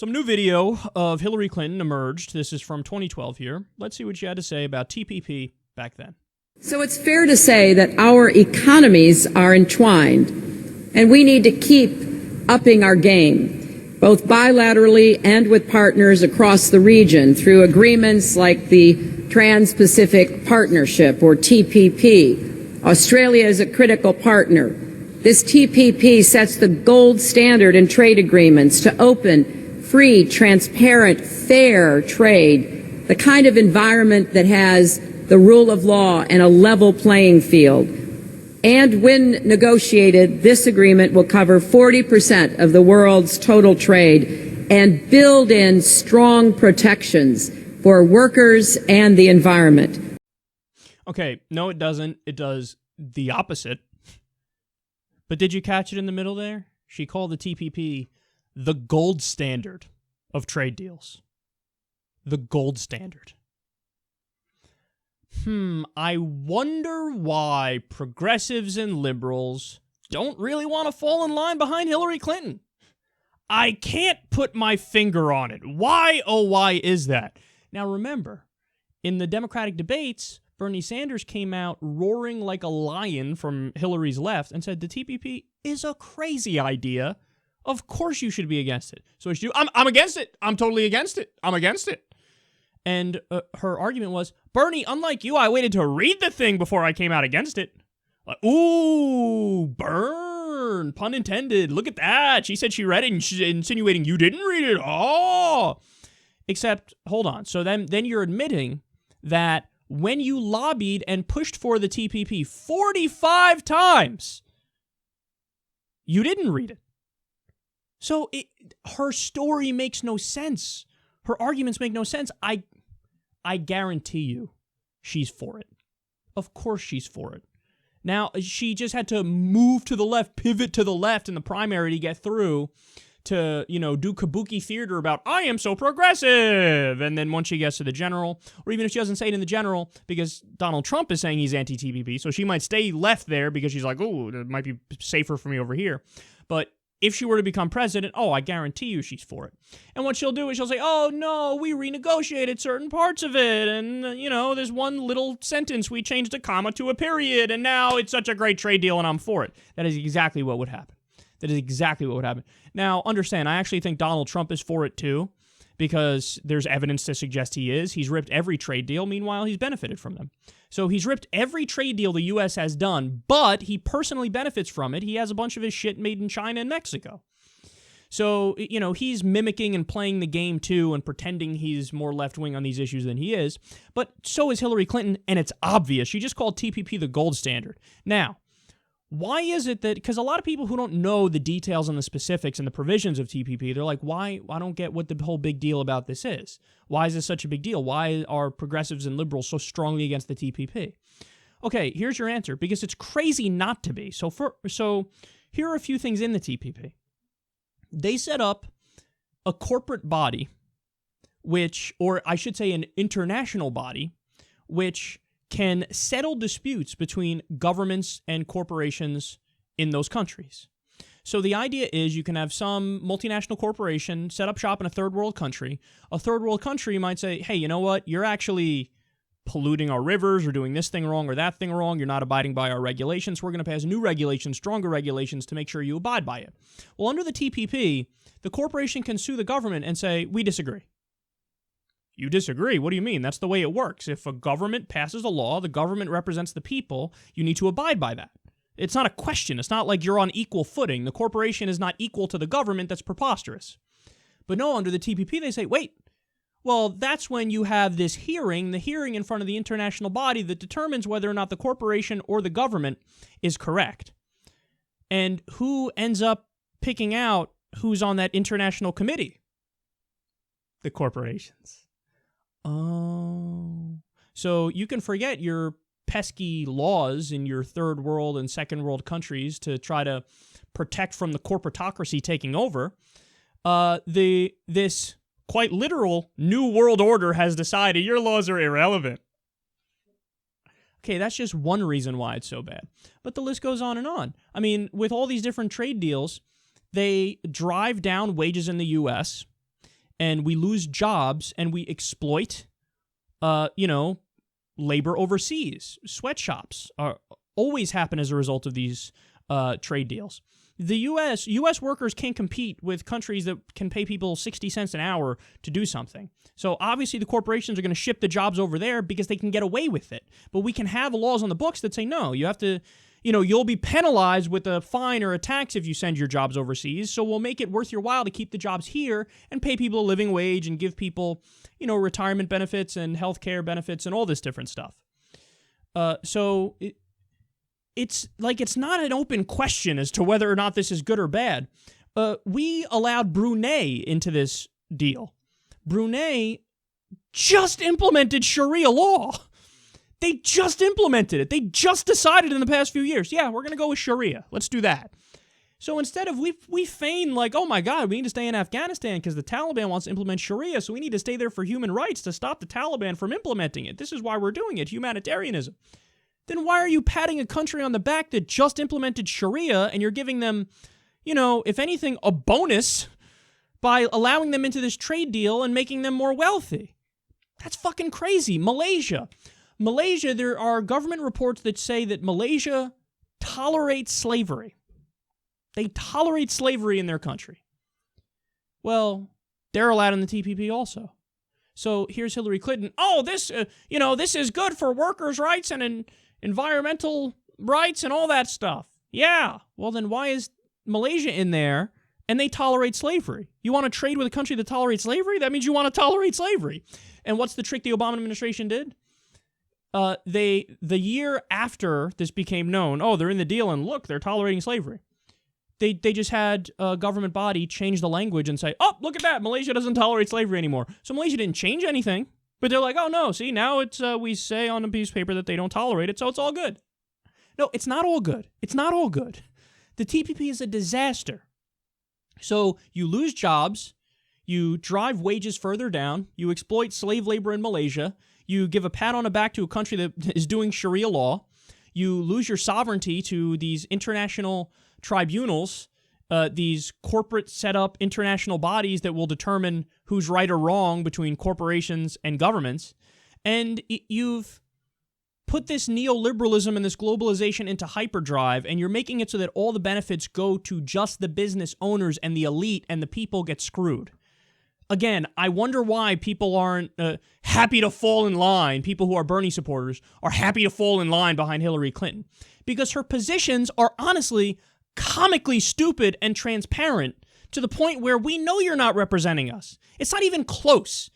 Some new video of Hillary Clinton emerged. This is from 2012 here. Let's see what she had to say about TPP back then. So it's fair to say that our economies are entwined, and we need to keep upping our game, both bilaterally and with partners across the region through agreements like the Trans-Pacific Partnership, or TPP. Australia is a critical partner. This TPP sets the gold standard in trade agreements to open, free, transparent, fair trade, the kind of environment that has the rule of law and a level playing field. And when negotiated, this agreement will cover 40% of the world's total trade and build in strong protections for workers and the environment. Okay, no, it doesn't. It does the opposite. But did you catch it in the middle there? She called the TPP the gold standard of trade deals. The gold standard. I wonder why progressives and liberals don't really want to fall in line behind Hillary Clinton. I can't put my finger on it. Why, oh, why is that? Now remember, in the Democratic debates, Bernie Sanders came out roaring like a lion from Hillary's left and said the TPP is a crazy idea. Of course you should be against it. So what she do? I'm against it. I'm totally against it. I'm against it. And her argument was, Bernie, unlike you, I waited to read the thing before I came out against it. Like, ooh, burn, pun intended. Look at that. She said she read it and she's insinuating you didn't read it. Oh. Except, hold on. So then you're admitting that when you lobbied and pushed for the TPP 45 times, you didn't read it. So her story makes no sense. Her arguments make no sense. I guarantee you she's for it. Of course she's for it. Now, she just had to move to the left, pivot to the left in the primary to get through to, do kabuki theater about, I am so progressive. And then once she gets to the general, or even if she doesn't say it in the general, because Donald Trump is saying he's anti-TPP, so she might stay left there because she's like, oh, it might be safer for me over here. But if she were to become president, I guarantee you she's for it. And what she'll do is she'll say, oh, no, we renegotiated certain parts of it. And, there's one little sentence. We changed a comma to a period. And now it's such a great trade deal and I'm for it. That is exactly what would happen. That is exactly what would happen. Now, understand, I actually think Donald Trump is for it too, because there's evidence to suggest he is. He's ripped every trade deal. Meanwhile, he's benefited from them. So he's ripped every trade deal the U.S. has done, but he personally benefits from it. He has a bunch of his shit made in China and Mexico. So, he's mimicking and playing the game too and pretending he's more left-wing on these issues than he is. But so is Hillary Clinton, and it's obvious. She just called TPP the gold standard. Now, why is it that, because a lot of people who don't know the details and the specifics and the provisions of TPP, they're like, why? I don't get what the whole big deal about this is. Why is this such a big deal? Why are progressives and liberals so strongly against the TPP? Okay, here's your answer, because it's crazy not to be. So here are a few things in the TPP. They set up a corporate body, or I should say an international body, which can settle disputes between governments and corporations in those countries. So the idea is you can have some multinational corporation set up shop in a third world country. A third world country might say, hey, you know what? You're actually polluting our rivers or doing this thing wrong or that thing wrong. You're not abiding by our regulations. We're going to pass new regulations, stronger regulations to make sure you abide by it. Well, under the TPP, the corporation can sue the government and say, we disagree. You disagree? What do you mean? That's the way it works. If a government passes a law, the government represents the people, you need to abide by that. It's not a question. It's not like you're on equal footing. The corporation is not equal to the government. That's preposterous. But no, under the TPP, they say, wait, well, that's when you have this hearing, the hearing in front of the international body that determines whether or not the corporation or the government is correct. And who ends up picking out who's on that international committee? The corporations. Oh. So you can forget your pesky laws in your third world and second world countries to try to protect from the corporatocracy taking over. This quite literal new world order has decided your laws are irrelevant. Okay, that's just one reason why it's so bad. But the list goes on and on. I mean, with all these different trade deals, they drive down wages in the U.S., and we lose jobs and we exploit, labor overseas. Sweatshops always happen as a result of these trade deals. The U.S. workers can't compete with countries that can pay people 60 cents an hour to do something. So obviously the corporations are going to ship the jobs over there because they can get away with it. But we can have laws on the books that say, no, you have to, you'll be penalized with a fine or a tax if you send your jobs overseas. So we'll make it worth your while to keep the jobs here and pay people a living wage and give people, retirement benefits and health care benefits and all this different stuff. It's not an open question as to whether or not this is good or bad. We allowed Brunei into this deal. Brunei just implemented Sharia law. They just implemented it. They just decided in the past few years, yeah, we're going to go with Sharia. Let's do that. So instead of, we feign like, oh my God, we need to stay in Afghanistan because the Taliban wants to implement Sharia, so we need to stay there for human rights to stop the Taliban from implementing it. This is why we're doing it, humanitarianism. Then why are you patting a country on the back that just implemented Sharia and you're giving them, if anything, a bonus by allowing them into this trade deal and making them more wealthy? That's fucking crazy. Malaysia, there are government reports that say that Malaysia tolerates slavery. They tolerate slavery in their country. Well, they're allowed in the TPP also. So here's Hillary Clinton. Oh, this is good for workers' rights and environmental rights and all that stuff. Yeah. Well, then why is Malaysia in there and they tolerate slavery? You want to trade with a country that tolerates slavery? That means you want to tolerate slavery. And what's the trick the Obama administration did? The year after this became known, they're in the deal and look, they're tolerating slavery. They just had a government body change the language and say, oh, look at that, Malaysia doesn't tolerate slavery anymore. So Malaysia didn't change anything, but they're like, oh no, see, now it's we say on a piece of paper that they don't tolerate it, so it's all good. No, it's not all good. It's not all good. The TPP is a disaster. So you lose jobs, you drive wages further down, you exploit slave labor in Malaysia, you give a pat on the back to a country that is doing Sharia law, you lose your sovereignty to these international tribunals, these corporate set-up international bodies that will determine who's right or wrong between corporations and governments, and you've put this neoliberalism and this globalization into hyperdrive, and you're making it so that all the benefits go to just the business owners and the elite, and the people get screwed. Again, I wonder why people aren't happy to fall in line, people who are Bernie supporters are happy to fall in line behind Hillary Clinton, because her positions are honestly comically stupid and transparent to the point where we know you're not representing us. It's not even close.